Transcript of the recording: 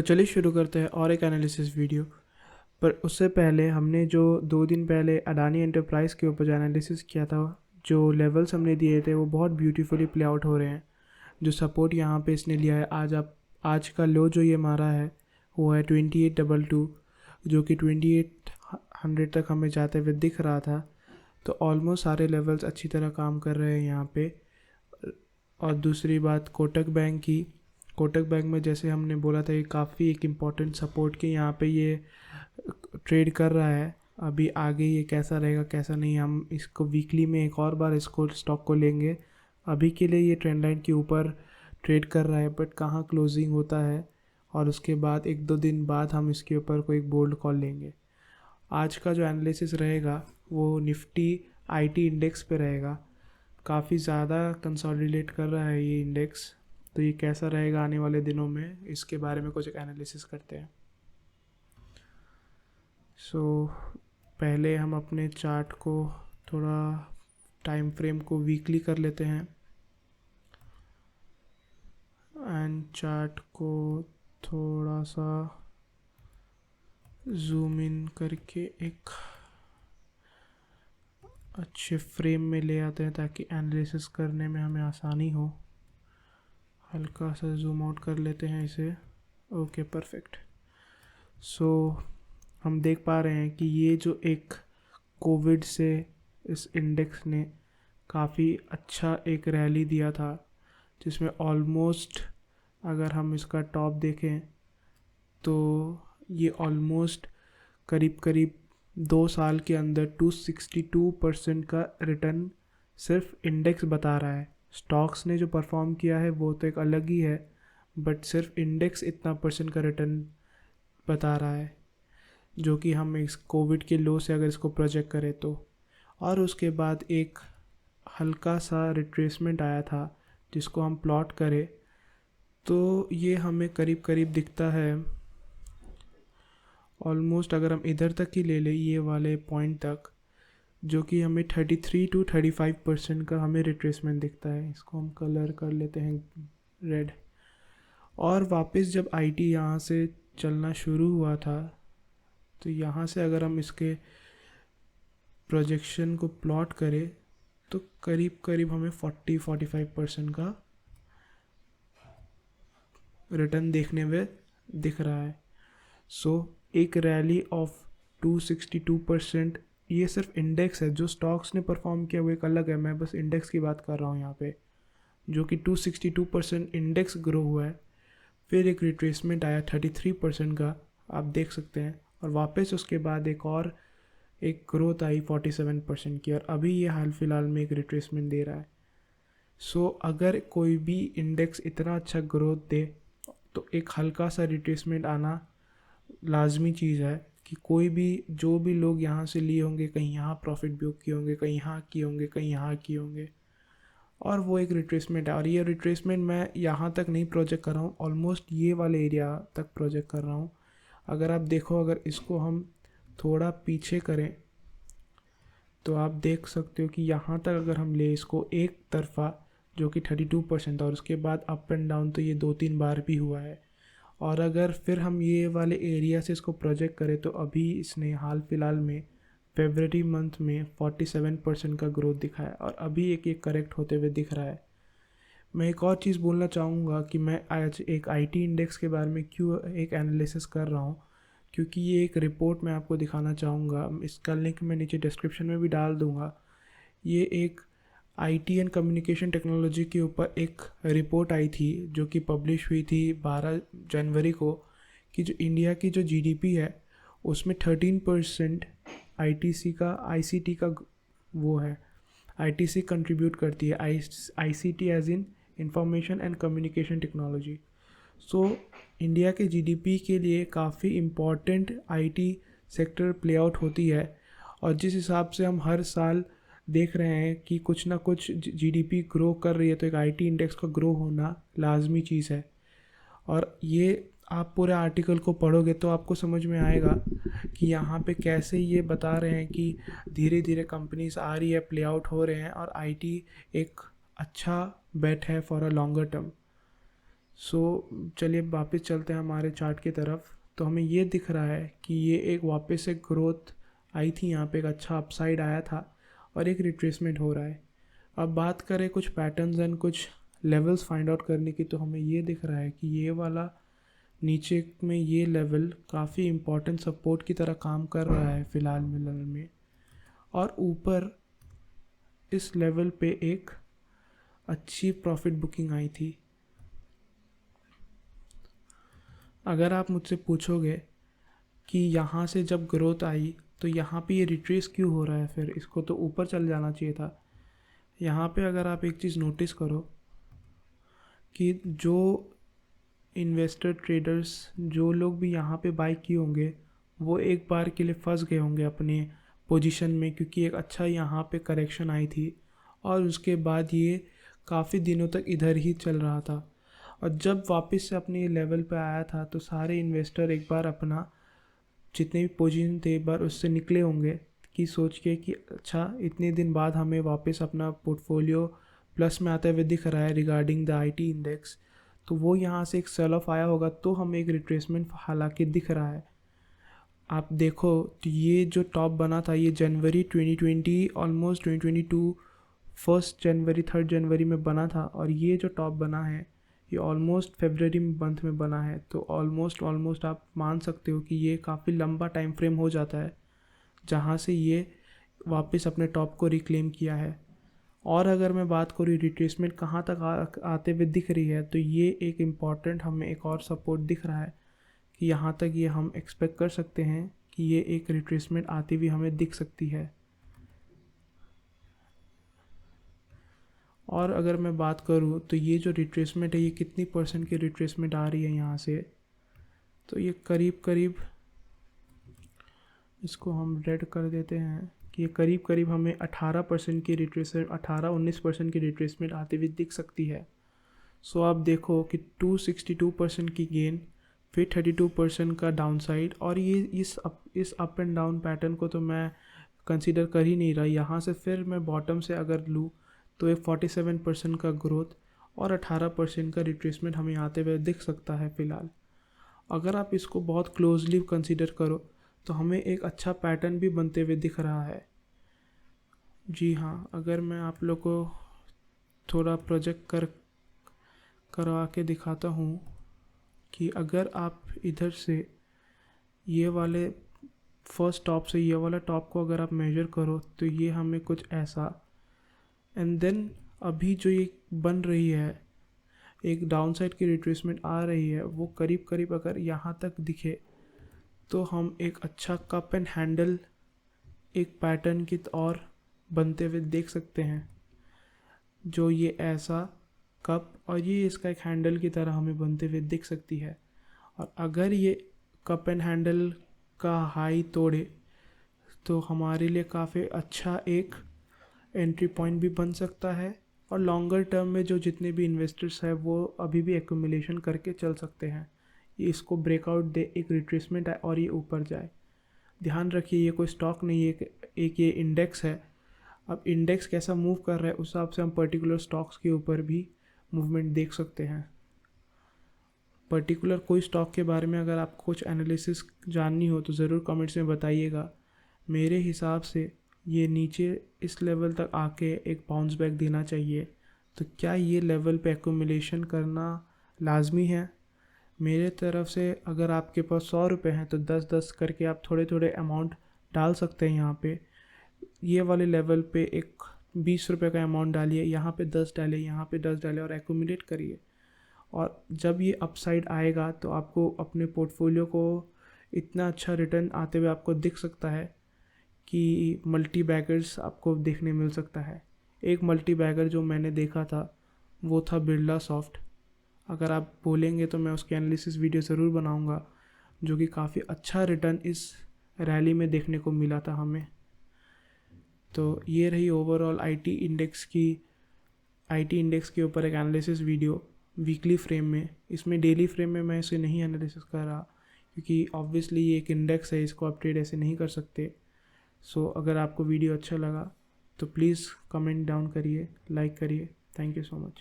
चलिए शुरू करते हैं और एक एनालिसिस वीडियो। पर उससे पहले हमने जो 2 दिन पहले अडानी एंटरप्राइज़ के ऊपर जो एनालिसिस किया था, जो लेवल्स हमने दिए थे वो बहुत ब्यूटीफुली प्ले आउट हो रहे हैं। जो सपोर्ट यहाँ पे इसने लिया है, आज का लो जो ये मारा है वो है 2822, जो कि 2800 तक हमें जाते हुए दिख रहा था। तो ऑलमोस्ट सारे लेवल्स अच्छी तरह काम कर रहे हैं यहाँ पे। और दूसरी बात कोटक बैंक में जैसे हमने बोला था, ये काफ़ी एक इम्पॉर्टेंट सपोर्ट के यहाँ पे ये ट्रेड कर रहा है। अभी आगे ये कैसा रहेगा कैसा नहीं, हम इसको वीकली में एक और बार इसको स्टॉक को लेंगे। अभी के लिए ये ट्रेंड लाइन के ऊपर ट्रेड कर रहा है, बट कहाँ क्लोजिंग होता है और उसके बाद 1-2 दिन बाद हम इसके ऊपर कोई बोल्ड कॉल लेंगे। आज का जो एनालिसिस रहेगा वो निफ्टी आईटी इंडेक्स पे रहेगा। काफ़ी ज़्यादा कंसोलिडेट कर रहा है ये इंडेक्स, तो ये कैसा रहेगा आने वाले दिनों में, इसके बारे में कुछ एक एनालिसिस करते हैं। पहले हम अपने चार्ट को थोड़ा टाइम फ्रेम को वीकली कर लेते हैं एंड चार्ट को थोड़ा सा जूम इन करके एक अच्छे फ्रेम में ले आते हैं ताकि एनालिसिस करने में हमें आसानी हो। हल्का सा जूम आउट कर लेते हैं इसे। Okay, perfect. हम देख पा रहे हैं कि ये जो एक कोविड से इस इंडेक्स ने काफ़ी अच्छा एक रैली दिया था, जिसमें ऑलमोस्ट अगर हम इसका टॉप देखें तो ये ऑलमोस्ट करीब 2 साल के अंदर 262% का रिटर्न सिर्फ इंडेक्स बता रहा है। स्टॉक्स ने जो परफॉर्म किया है वो तो एक अलग ही है, बट सिर्फ इंडेक्स इतना % का रिटर्न बता रहा है, जो कि हम इस कोविड के लो से अगर इसको प्रोजेक्ट करें तो। और उसके बाद एक हल्का सा रिट्रेसमेंट आया था, जिसको हम प्लॉट करें तो ये हमें करीब दिखता है ऑलमोस्ट। अगर हम इधर तक ही ले लें ये वाले पॉइंट तक, जो कि हमें 33 to 35% का हमें रिट्रेसमेंट दिखता है। इसको हम कलर कर लेते हैं रेड। और वापस जब आईटी यहाँ से चलना शुरू हुआ था, तो यहाँ से अगर हम इसके प्रोजेक्शन को प्लॉट करें तो करीब हमें 40-45% का रिटर्न देखने में दिख रहा है। एक रैली ऑफ 262%, ये सिर्फ इंडेक्स है। जो स्टॉक्स ने परफॉर्म किया वो एक अलग है, मैं बस इंडेक्स की बात कर रहा हूँ यहाँ पे, जो कि 262% इंडेक्स ग्रो हुआ है। फिर एक रिट्रेसमेंट आया 33% का, आप देख सकते हैं, और वापस उसके बाद एक ग्रोथ आई 47% की, और अभी ये हाल फिलहाल में एक रिट्रेसमेंट दे रहा है। अगर कोई भी इंडेक्स इतना अच्छा ग्रोथ दे तो एक हल्का सा रिट्रेसमेंट आना लाजमी चीज़ है। कि कोई भी जो भी लोग यहाँ से लिए होंगे, कहीं यहाँ प्रॉफिट बुक किए होंगे, कहीं यहाँ किए होंगे, कहीं यहाँ किए होंगे, और वो एक रिट्रेसमेंट है। और ये रिट्रेसमेंट मैं यहाँ तक नहीं प्रोजेक्ट कर रहा हूँ, ऑलमोस्ट ये वाले एरिया तक प्रोजेक्ट कर रहा हूँ। अगर आप देखो, अगर इसको हम थोड़ा पीछे करें तो आप देख सकते हो कि यहाँ तक अगर हम ले इसको एक तरफा, जो कि 32% था, और उसके बाद अप एंड डाउन तो ये 2-3 बार भी हुआ है। और अगर फिर हम ये वाले एरिया से इसको प्रोजेक्ट करें तो अभी इसने हाल फिलहाल में फरवरी मंथ में 47% का ग्रोथ दिखाया, और अभी एक करेक्ट होते हुए दिख रहा है। मैं एक और चीज़ बोलना चाहूँगा कि मैं आज एक आईटी इंडेक्स के बारे में क्यों एक एनालिसिस कर रहा हूँ, क्योंकि ये एक रिपोर्ट मैं आपको दिखाना चाहूँगा। इसका लिंक मैं नीचे डिस्क्रिप्शन में भी डाल दूँगा। ये एक आईटी एंड कम्युनिकेशन टेक्नोलॉजी के ऊपर एक रिपोर्ट आई थी, जो कि पब्लिश हुई थी 12 जनवरी को, कि जो इंडिया की जो जीडीपी है उसमें 13% आईसीटी का वो है, आईटीसी कंट्रीब्यूट करती है। ICT as in information and communication technology. India के जीडीपी के लिए काफ़ी important IT sector play out होती है। और जिस हिसाब से हम हर साल देख रहे हैं कि कुछ ना कुछ जीडीपी ग्रो कर रही है, तो एक आईटी इंडेक्स का ग्रो होना लाजमी चीज़ है। और ये आप पूरे आर्टिकल को पढ़ोगे तो आपको समझ में आएगा कि यहाँ पे कैसे ये बता रहे हैं कि धीरे धीरे कंपनीज आ रही है, प्ले आउट हो रहे हैं, और आईटी एक अच्छा बेट है फॉर अ लॉन्गर टर्म। सो चलिए वापस चलते हैं हमारे चार्ट की तरफ। तो हमें ये दिख रहा है कि ये एक वापस से ग्रोथ आई थी, यहाँ पे एक अच्छा अपसाइड आया था और एक रिट्रेसमेंट हो रहा है। अब बात करें कुछ पैटर्न्स एंड कुछ लेवल्स फाइंड आउट करने की, तो हमें ये दिख रहा है कि ये वाला नीचे में ये लेवल काफ़ी इम्पोर्टेंट सपोर्ट की तरह काम कर रहा है फ़िलहाल में, और ऊपर इस लेवल पे एक अच्छी प्रॉफिट बुकिंग आई थी। अगर आप मुझसे पूछोगे कि यहाँ से जब ग्रोथ आई तो यहाँ पे ये रिट्रेस क्यों हो रहा है, फिर इसको तो ऊपर चल जाना चाहिए था। यहाँ पे अगर आप एक चीज़ नोटिस करो कि जो इन्वेस्टर ट्रेडर्स, जो लोग भी यहाँ पे बाई किए होंगे, वो एक बार के लिए फंस गए होंगे अपने पोजीशन में, क्योंकि एक अच्छा यहाँ पे करेक्शन आई थी और उसके बाद ये काफ़ी दिनों तक इधर ही चल रहा था। और जब वापस से अपने लेवल पे आया था तो सारे इन्वेस्टर एक बार अपना जितने भी पोजीशन थे एक बार उससे निकले होंगे कि सोच के कि अच्छा इतने दिन बाद हमें वापस अपना पोर्टफोलियो प्लस में आते हुए दिख रहा है रिगार्डिंग द आईटी इंडेक्स, तो वो यहाँ से एक सेल ऑफ आया होगा, तो हमें एक रिट्रेसमेंट हालांकि दिख रहा है। आप देखो तो ये जो टॉप बना था ये जनवरी 2020 ऑलमोस्ट 2022 फर्स्ट जनवरी 3 जनवरी में बना था, और ये जो टॉप बना है ये ऑलमोस्ट फरवरी मंथ में बना है। तो ऑलमोस्ट आप मान सकते हो कि ये काफ़ी लंबा टाइम फ्रेम हो जाता है जहाँ से ये वापस अपने टॉप को रिक्लेम किया है। और अगर मैं बात करूँ रिट्रेसमेंट कहाँ तक आते हुए दिख रही है, तो ये एक इम्पॉर्टेंट हमें एक और सपोर्ट दिख रहा है कि यहाँ तक ये हम एक्सपेक्ट कर सकते हैं कि ये एक रिट्रेसमेंट आती हुई हमें दिख सकती है। और अगर मैं बात करूँ तो ये जो रिट्रेसमेंट है ये कितनी परसेंट की रिट्रेसमेंट आ रही है यहाँ से, तो ये करीब इसको हम रेड कर देते हैं कि ये करीब हमें 18% की रिट्रेसमेंट 18-19% की रिट्रेसमेंट आती हुई दिख सकती है। सो आप देखो कि 262% की गेन, फिर 32% का डाउनसाइड, और ये इस अप एंड डाउन पैटर्न को तो मैं कंसीडर कर ही नहीं रहा। यहाँ से फिर मैं बॉटम से अगर लूँ तो एक 47% का ग्रोथ और 18% का रिट्रेसमेंट हमें आते हुए दिख सकता है फ़िलहाल। अगर आप इसको बहुत क्लोजली कंसीडर करो तो हमें एक अच्छा पैटर्न भी बनते हुए दिख रहा है। जी हाँ, अगर मैं आप लोग को थोड़ा प्रोजेक्ट करवा के दिखाता हूँ कि अगर आप इधर से ये वाले फर्स्ट टॉप से ये वाला टॉप को अगर आप मेजर करो तो ये हमें कुछ ऐसा, एंड देन अभी जो ये बन रही है एक डाउनसाइड की रिट्रेसमेंट आ रही है, वो करीब अगर यहाँ तक दिखे तो हम एक अच्छा कप एंड हैंडल एक पैटर्न की और बनते हुए देख सकते हैं, जो ये ऐसा कप और ये इसका एक हैंडल की तरह हमें बनते हुए दिख सकती है। और अगर ये कप एंड हैंडल का हाई तोड़े तो हमारे लिए काफ़ी अच्छा एक एंट्री पॉइंट भी बन सकता है, और लॉन्गर टर्म में जो जितने भी इन्वेस्टर्स हैं वो अभी भी एक्यूमुलेशन करके चल सकते हैं। ये इसको ब्रेकआउट दे, एक रिट्रेसमेंट आए और ये ऊपर जाए। ध्यान रखिए ये कोई स्टॉक नहीं है, एक ये इंडेक्स है। अब इंडेक्स कैसा मूव कर रहा है उस हिसाब से हम पर्टिकुलर स्टॉक्स के ऊपर भी मूवमेंट देख सकते हैं। पर्टिकुलर कोई स्टॉक के बारे में अगर आपको कुछ एनालिसिस जाननी हो तो ज़रूर कमेंट्स में बताइएगा। मेरे हिसाब से ये नीचे इस लेवल तक आके एक बाउंस बैक देना चाहिए। तो क्या ये लेवल पे एक्यूमुलेशन करना लाजमी है? मेरे तरफ से अगर आपके पास 100 रुपये हैं तो 10-10 करके आप थोड़े अमाउंट डाल सकते हैं यहाँ पे। ये वाले लेवल पे एक 20 रुपये का अमाउंट डालिए, यहाँ पे 10 डालिए, यहाँ पे 10 डालिए और एक्यूमुलेट करिए। और जब ये अपसाइड आएगा तो आपको अपने पोर्टफोलियो को इतना अच्छा रिटर्न आते हुए आपको दिख सकता है कि मल्टी बैगर्स आपको देखने मिल सकता है। एक मल्टी बैगर जो मैंने देखा था वो था बिरला सॉफ्ट। अगर आप बोलेंगे तो मैं उसकी एनालिसिस वीडियो ज़रूर बनाऊंगा, जो कि काफ़ी अच्छा रिटर्न इस रैली में देखने को मिला था हमें। तो ये रही ओवरऑल आईटी इंडेक्स के ऊपर एक एनालिसिस वीडियो वीकली फ्रेम में। इसमें डेली फ्रेम में मैं इसे नहीं एनालिसिस कर रहा क्योंकि ऑब्वियसली ये एक इंडेक्स है, इसको आप ट्रेड ऐसे नहीं कर सकते। सो अगर आपको वीडियो अच्छा लगा तो प्लीज़ कमेंट डाउन करिए, लाइक करिए। Thank you so much.